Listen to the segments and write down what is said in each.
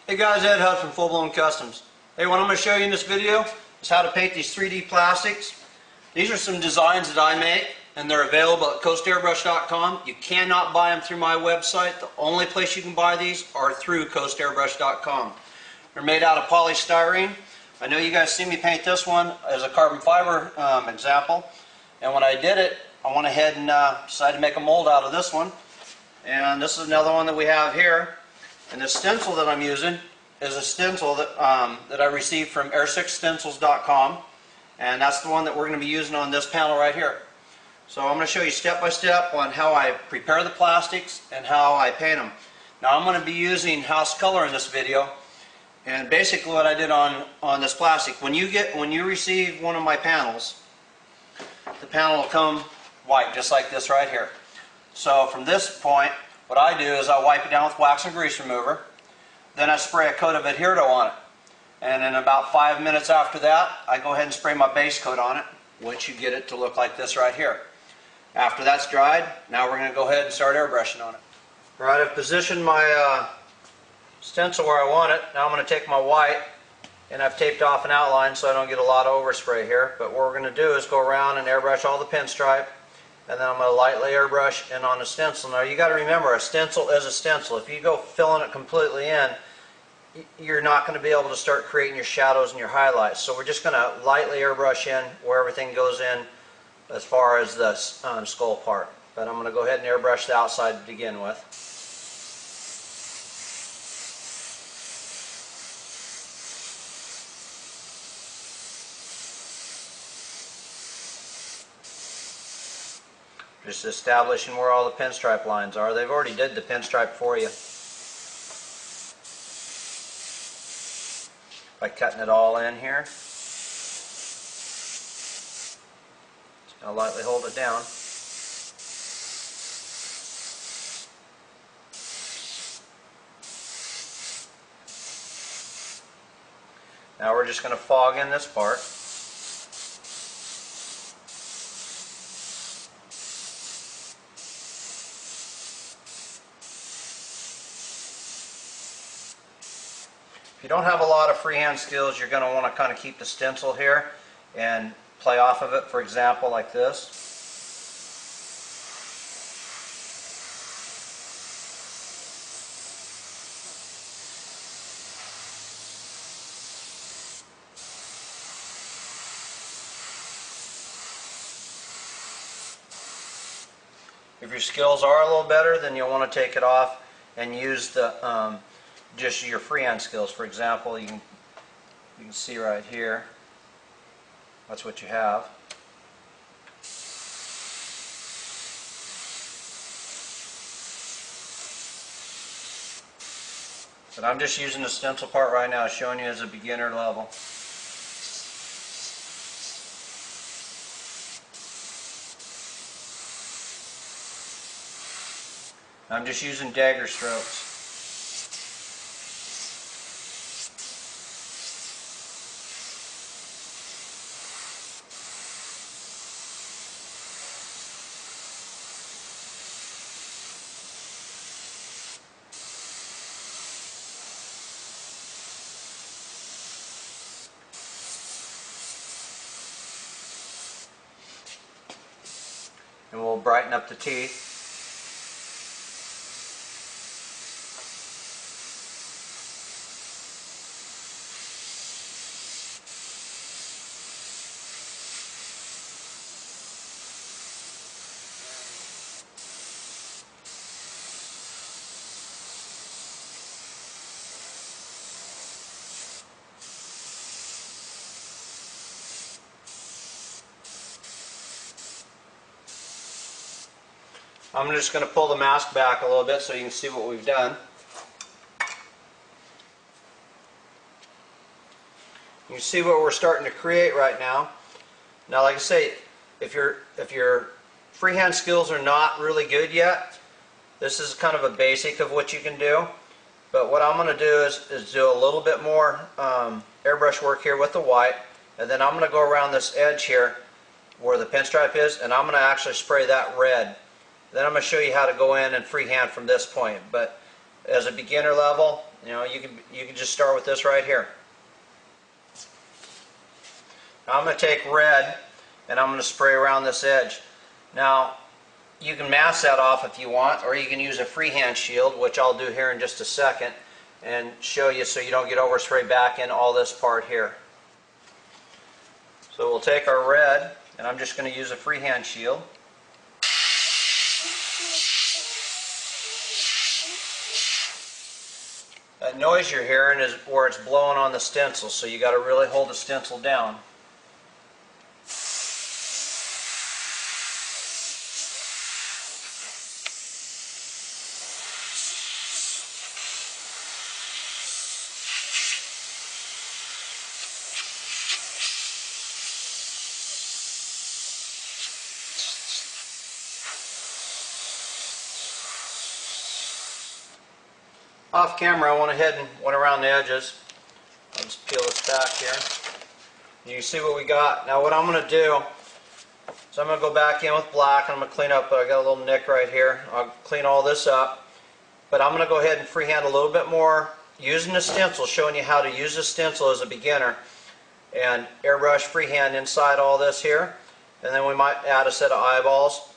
Hey guys, Ed Hudd from Full Blown Customs. Hey, what I'm going to show you in this video is how to paint these 3D plastics. These are some designs that I make, and they're available at coastairbrush.com. You cannot buy them through my website. The only place you can buy these are through coastairbrush.com. They're made out of polystyrene. I know you guys see me paint this one as a carbon fiber example, and when I did it, I went ahead and decided to make a mold out of this one. And this is another one that we have here. And the stencil that I'm using is a stencil that, that I received from air6stencils.com, and that's the one that we're going to be using on this panel right here. So I'm going to show you step by step on how I prepare the plastics and how I paint them. Now I'm going to be using house color in this video, and basically what I did on this plastic, when you receive one of my panels, the panel will come white just like this right here. So from this point, what I do is I wipe it down with wax and grease remover, then I spray a coat of Adherto on it, and in about 5 minutes after that I go ahead and spray my base coat on it, which you get it to look like this right here. After that's dried, now we're going to go ahead and start airbrushing on it. Alright, I've positioned my stencil where I want it. Now I'm going to take my white, and I've taped off an outline so I don't get a lot of overspray here, but what we're going to do is go around and airbrush all the pinstripe, and then I'm going to lightly airbrush in on the stencil. Now you got to remember, a stencil is a stencil. If you go filling it completely in, you're not going to be able to start creating your shadows and your highlights. So we're just going to lightly airbrush in where everything goes in as far as the skull part. But I'm going to go ahead and airbrush the outside to begin with. Just establishing where all the pinstripe lines are. They've already did the pinstripe for you by cutting it all in here. Just going to lightly hold it down. Now we're just going to fog in this part. If you don't have a lot of freehand skills, you're going to want to kind of keep the stencil here and play off of it, for example, like this. If your skills are a little better, then you'll want to take it off and use the just your freehand skills. For example, you can see right here, that's what you have. But I'm just using the stencil part right now, showing you as a beginner level. I'm just using dagger strokes. And we'll brighten up the teeth. I'm just going to pull the mask back a little bit so you can see what we've done. You can see what we're starting to create right now. Now, like I say, if your freehand skills are not really good yet, this is kind of a basic of what you can do. But what I'm going to do is do a little bit more airbrush work here with the white, and then I'm going to go around this edge here where the pinstripe is, and I'm going to actually spray that red. Then I'm going to show you how to go in and freehand from this point. But as a beginner level, You know, you can just start with this right here. Now I'm going to take red and I'm going to spray around this edge. Now you can mask that off if you want, or you can use a freehand shield, which I'll do here in just a second, and show you so you don't get overspray back in all this part here. So we'll take our red, and I'm just going to use a freehand shield. That noise you're hearing is where it's blowing on the stencil, so you got to really hold the stencil down. Off camera, I went ahead and went around the edges. I'll just peel this back here. You see what we got. Now what I'm going to do is I'm going to go back in with black. I'm going to clean up, I got a little nick right here. I'll clean all this up. But I'm going to go ahead and freehand a little bit more using the stencil, showing you how to use the stencil as a beginner. And airbrush freehand inside all this here. And then we might add a set of eyeballs.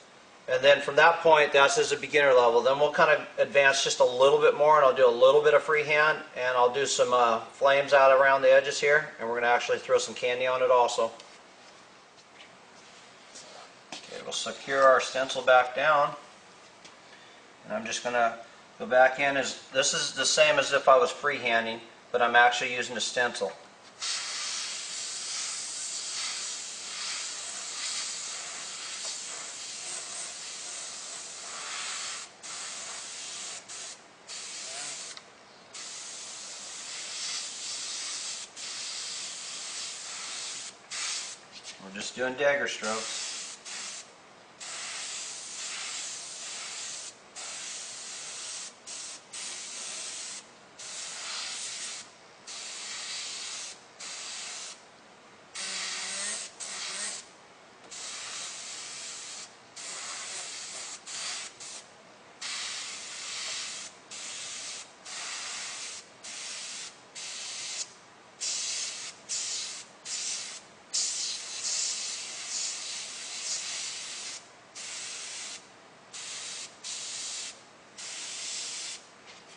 And then from that point, that's as a beginner level. Then we'll kind of advance just a little bit more, and I'll do a little bit of freehand, and I'll do some flames out around the edges here, and we're going to actually throw some candy on it also. Okay, we'll secure our stencil back down, and I'm just going to go back in. This is the same as if I was freehanding, but I'm actually using a stencil. We're just doing dagger strokes.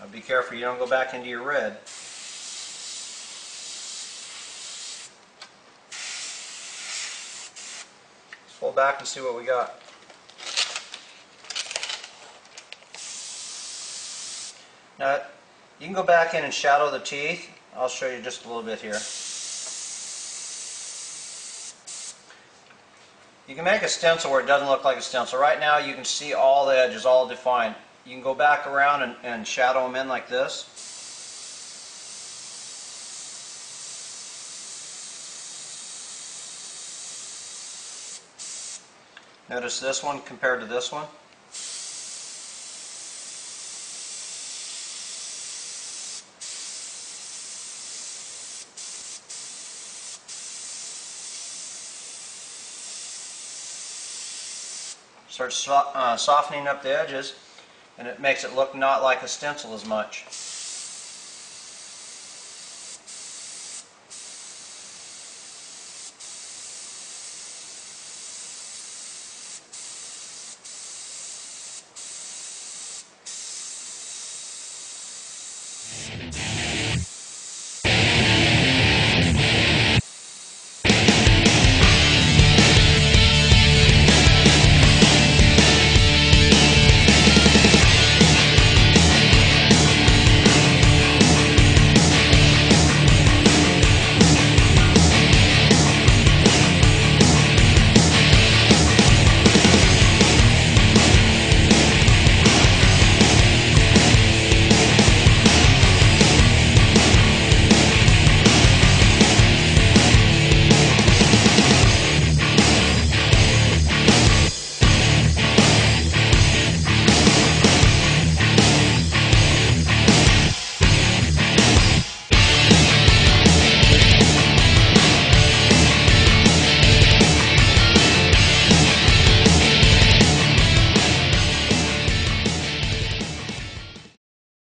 Now be careful you don't go back into your red. Let's pull back and see what we got. Now you can go back in and shadow the teeth. I'll show you just a little bit here. You can make a stencil where it doesn't look like a stencil. Right now you can see all the edges, all defined. You can go back around and shadow them in like this. Notice this one compared to this one. Start softening up the edges, and it makes it look not like a stencil as much.